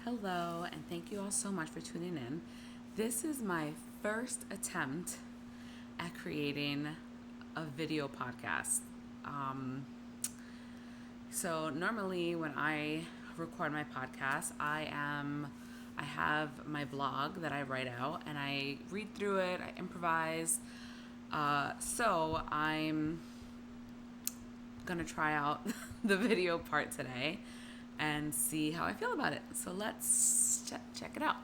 Hello, and thank you all so much for tuning in. This is my first attempt at creating a video podcast. Um, so normally when I record my podcast, I have my blog that I write out and I read through it, I improvise. So I'm gonna try out the video part today and see how I feel about it. So let's check it out.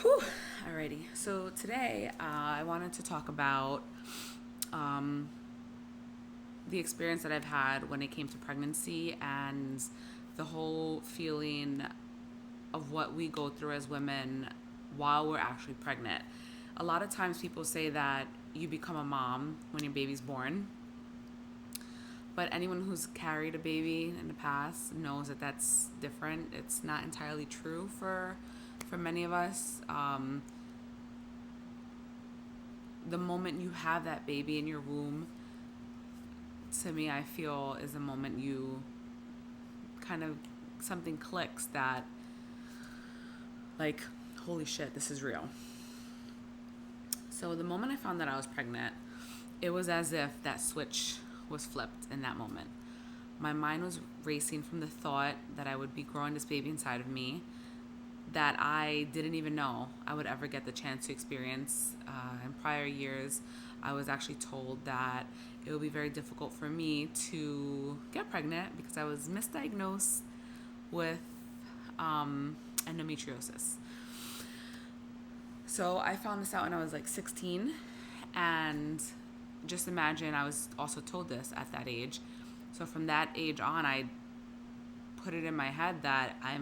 Whew. Alrighty. So today I wanted to talk about um, the experience that I've had when it came to pregnancy and the whole feeling of what we go through as women while we're actually pregnant. A lot of times people say that you become a mom when your baby's born, but anyone who's carried a baby in the past knows that that's different. It's not entirely true for many of us. The moment you have that baby in your womb, to me, I feel is the moment you kind of something clicks that, like, holy shit, this is real. So the moment I found that I was pregnant, it was as if that switch was flipped in that moment. My mind was racing from the thought that I would be growing this baby inside of me that I didn't even know I would ever get the chance to experience. In prior years, I was actually told that it would be very difficult for me to get pregnant because I was misdiagnosed with endometriosis. So I found this out when I was like 16, and just imagine I was also told this at that age. So from that age on, I put it in my head that I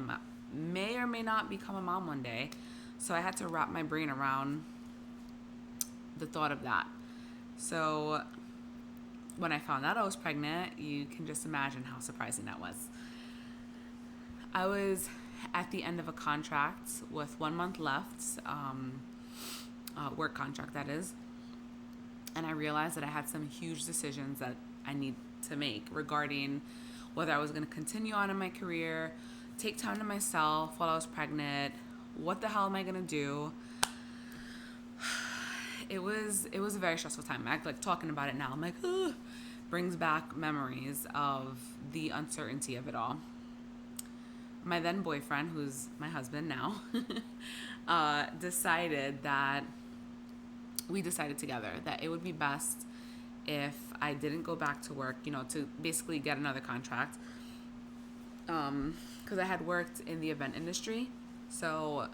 may or may not become a mom one day. So I had to wrap my brain around the thought of that. So when I found out I was pregnant, you can just imagine how surprising that was. I was at the end of a contract with 1 month left, work contract that is, and I realized that I had some huge decisions that I need to make regarding whether I was going to continue on in my career, take time to myself while I was pregnant. What the hell am I going to do? It was a very stressful time. Like talking about it now, I'm like, ugh, brings back memories of the uncertainty of it all. My then boyfriend, who's my husband now, we decided together that it would be best if I didn't go back to work, to basically get another contract. Because I had worked in the event industry. So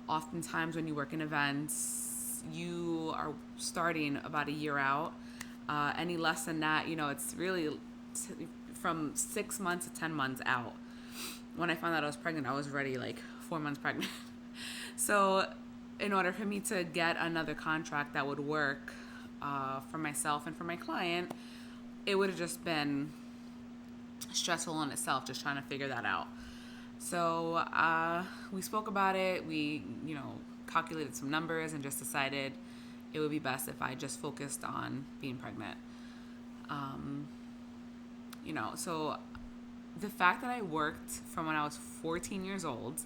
oftentimes when you work in events, you are starting about a year out. Any less than that, it's really from 6 months to 10 months out. When I found out I was pregnant, I was already like 4 months pregnant. So in order for me to get another contract that would work for myself and for my client, it would have just been stressful in itself, just trying to figure that out. So we spoke about it. We, calculated some numbers and just decided it would be best if I just focused on being pregnant. So the fact that I worked from when I was 14 years old,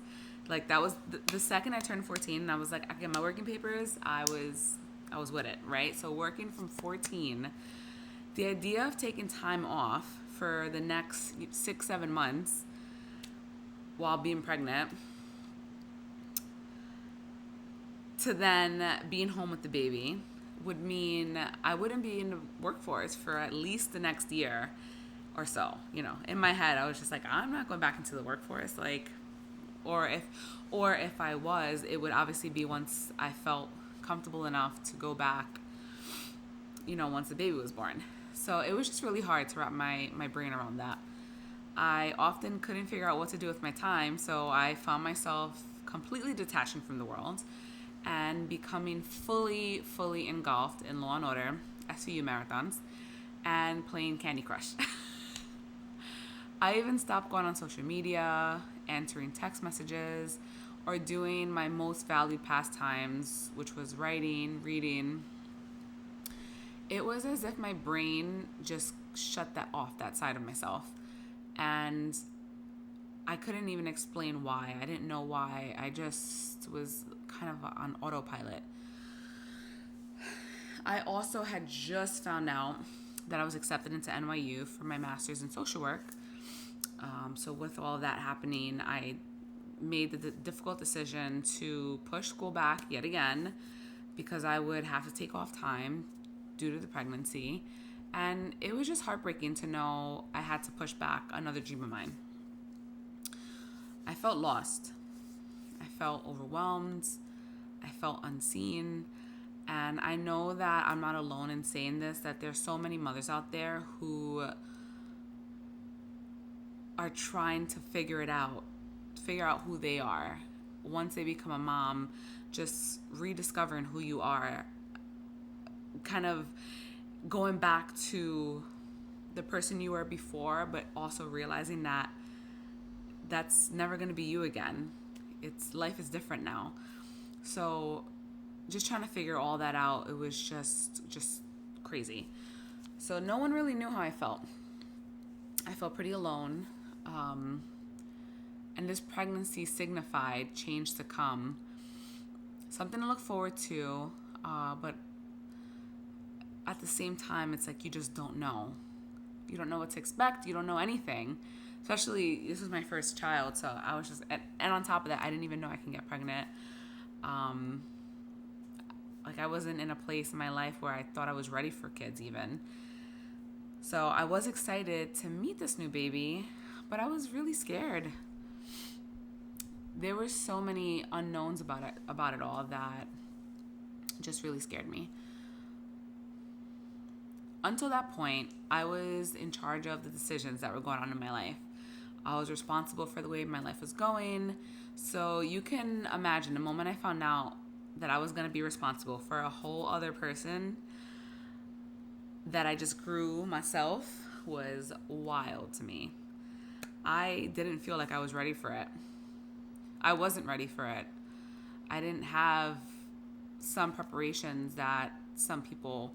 like that was the second I turned 14, and I was like, I get my working papers. I was with it, right? So working from 14, the idea of taking time off for the next 6-7 months while being pregnant to then being home with the baby would mean I wouldn't be in the workforce for at least the next year or so. In my head, I was just like, I'm not going back into the workforce. Or if I was, it would obviously be once I felt comfortable enough to go back, once the baby was born. So it was just really hard to wrap my brain around that. I often couldn't figure out what to do with my time, so I found myself completely detaching from the world and becoming fully engulfed in Law & Order, SVU marathons, and playing Candy Crush. I even stopped going on social media, answering text messages, or doing my most valued pastimes, which was writing, reading. It was as if my brain just shut that off, that side of myself. And I couldn't even explain why. I didn't know why. I just was kind of on autopilot. I also had just found out that I was accepted into NYU for my master's in social work. So with all of that happening, I made the difficult decision to push school back yet again because I would have to take off time due to the pregnancy. And it was just heartbreaking to know I had to push back another dream of mine. I felt lost. I felt overwhelmed. I felt unseen. And I know that I'm not alone in saying this, that there's so many mothers out there who are trying to figure out who they are. Once they become a mom, just rediscovering who you are, kind of going back to the person you were before, but also realizing that that's never going to be you again. Life is different now. So just trying to figure all that out, it was just crazy. So no one really knew how I felt. I felt pretty alone. And this pregnancy signified change to come. Something to look forward to, but at the same time, it's like you just don't know. You don't know what to expect. You don't know anything. Especially, this was my first child, so I was just... And on top of that, I didn't even know I can get pregnant. Like, I wasn't in a place in my life where I thought I was ready for kids, even. So I was excited to meet this new baby, but I was really scared. There were so many unknowns about it all that just really scared me. Until that point, I was in charge of the decisions that were going on in my life. I was responsible for the way my life was going. So you can imagine the moment I found out that I was going to be responsible for a whole other person that I just grew myself was wild to me. I didn't feel like I was ready for it. I wasn't ready for it. I didn't have some preparations that some people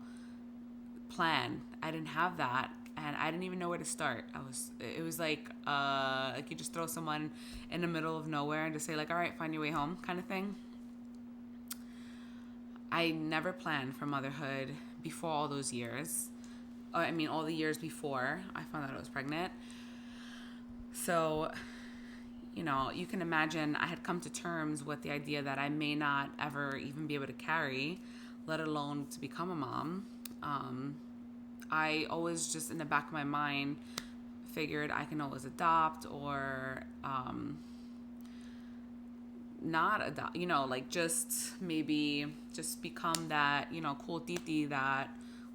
plan. I didn't have that, and I didn't even know where to start. It was like you just throw someone in the middle of nowhere and just say like, all right, find your way home kind of thing. I never planned for motherhood before all those years. All the years before I found out I was pregnant. So, you can imagine I had come to terms with the idea that I may not ever even be able to carry, let alone to become a mom. I always just in the back of my mind figured I can always adopt or not adopt, just become that, cool titi that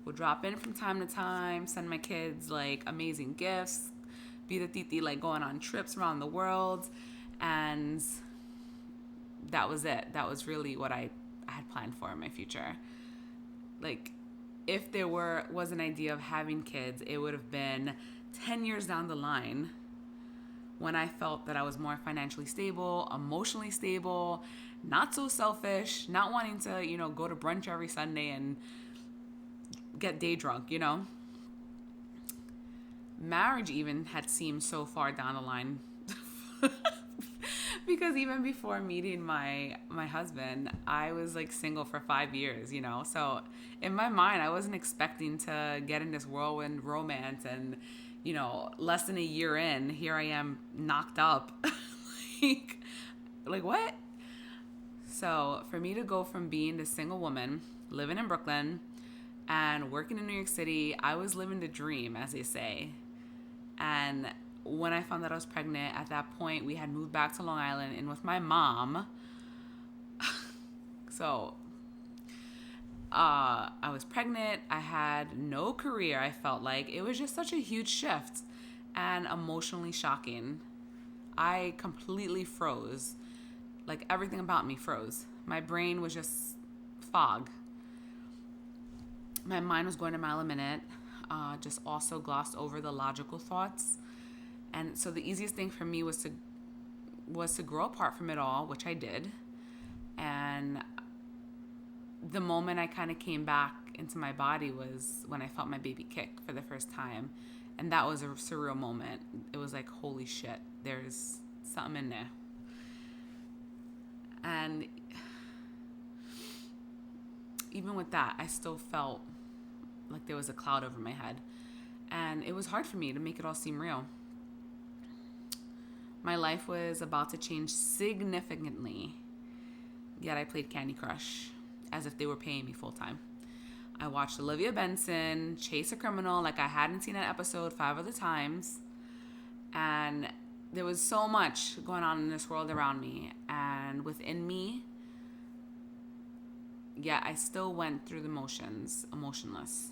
will drop in from time to time, send my kids like amazing gifts, be the titi like going on trips around the world. And that was it. That was really what I had planned for in my future. Like, if there was an idea of having kids, it would have been 10 years down the line when I felt that I was more financially stable, emotionally stable, not so selfish, not wanting to, go to brunch every Sunday and get day drunk, Marriage even had seemed so far down the line. Because even before meeting my husband, I was like single for 5 years, So in my mind, I wasn't expecting to get in this whirlwind romance and, less than a year in, here I am knocked up. like what? So for me to go from being this single woman, living in Brooklyn and working in New York City, I was living the dream, as they say. And when I found that I was pregnant, at that point, we had moved back to Long Island and with my mom. So, I was pregnant. I had no career, I felt like. It was just such a huge shift and emotionally shocking. I completely froze. Like, everything about me froze. My brain was just fog. My mind was going a mile a minute. Just also glossed over the logical thoughts. And so the easiest thing for me was to grow apart from it all, which I did. And the moment I kind of came back into my body was when I felt my baby kick for the first time. And that was a surreal moment. It was like, holy shit, there's something in there. And even with that, I still felt like there was a cloud over my head. And it was hard for me to make it all seem real. My life was about to change significantly, yet I played Candy Crush as if they were paying me full time. I watched Olivia Benson chase a criminal like I hadn't seen an episode 5 other times. And there was so much going on in this world around me and within me, yet I still went through the motions, emotionless.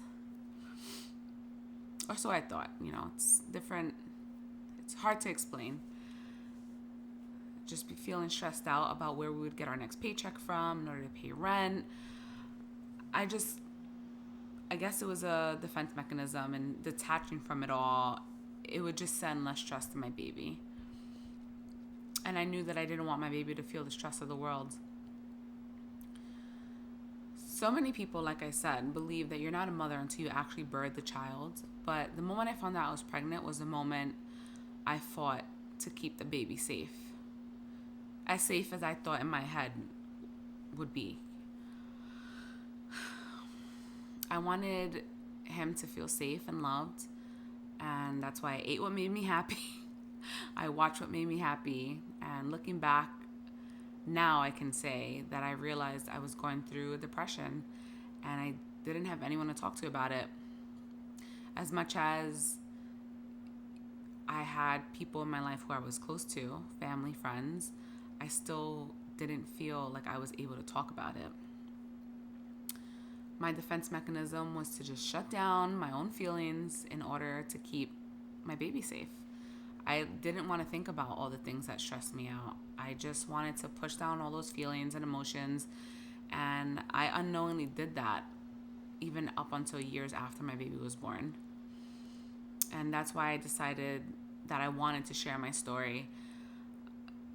Or so I thought. It's different. It's hard to explain. Just be feeling stressed out about where we would get our next paycheck from in order to pay rent. I guess it was a defense mechanism, and detaching from it all, it would just send less stress to my baby. And I knew that I didn't want my baby to feel the stress of the world. So many people, like I said, believe that you're not a mother until you actually birth the child. But the moment I found out I was pregnant was the moment I fought to keep the baby safe. As safe as I thought in my head would be. I wanted him to feel safe and loved. And that's why I ate what made me happy. I watched what made me happy. And looking back, now I can say that I realized I was going through a depression and I didn't have anyone to talk to about it. As much as I had people in my life who I was close to, family, friends, I still didn't feel like I was able to talk about it. My defense mechanism was to just shut down my own feelings in order to keep my baby safe. I didn't want to think about all the things that stressed me out. I just wanted to push down all those feelings and emotions, and I unknowingly did that even up until years after my baby was born. And that's why I decided that I wanted to share my story.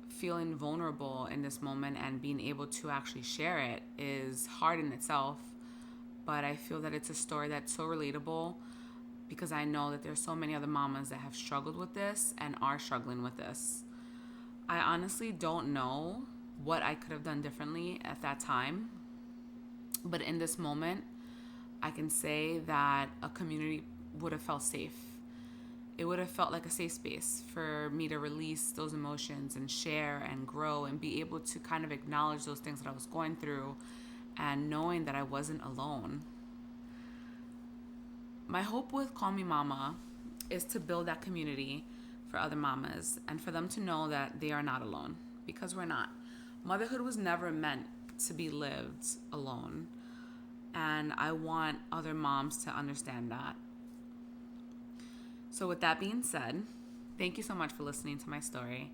Feeling vulnerable in this moment and being able to actually share it is hard in itself, but I feel that it's a story that's so relatable because I know that there's so many other mamas that have struggled with this and are struggling with this. I honestly don't know what I could have done differently at that time, but in this moment, I can say that a community would have felt safe. It would have felt like a safe space for me to release those emotions and share and grow and be able to kind of acknowledge those things that I was going through and knowing that I wasn't alone. My hope with Call Me Mama is to build that community for other mamas and for them to know that they are not alone, because we're not. Motherhood was never meant to be lived alone, and I want other moms to understand that. So with that being said, thank you so much for listening to my story,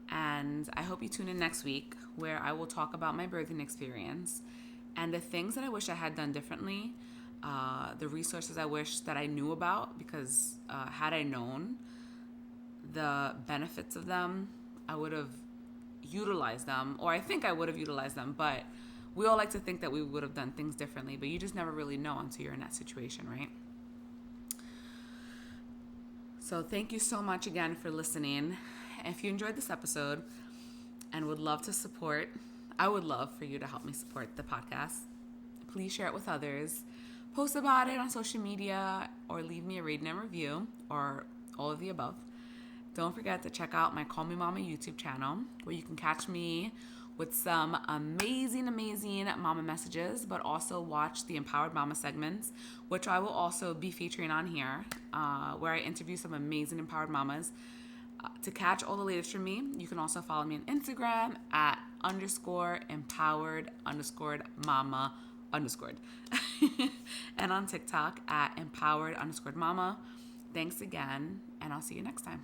and I hope you tune in next week where I will talk about my birthing experience and the things that I wish I had done differently, the resources I wish that I knew about, because had I known the benefits of them, I would have utilized them, or I think I would have utilized them, but we all like to think that we would have done things differently, but you just never really know until you're in that situation, right? So thank you so much again for listening. If you enjoyed this episode and would love to support, I would love for you to help me support the podcast. Please share it with others. Post about it on social media or leave me a rating and review or all of the above. Don't forget to check out my Call Me Mama YouTube channel where you can catch me with some amazing mama messages, but also watch the Empowered Mama segments, which I will also be featuring on here, where I interview some amazing empowered mamas. To catch all the latest from me, you can also follow me on Instagram at _empowered_mama_. And on TikTok at empowered_mama. Thanks again, and I'll see you next time.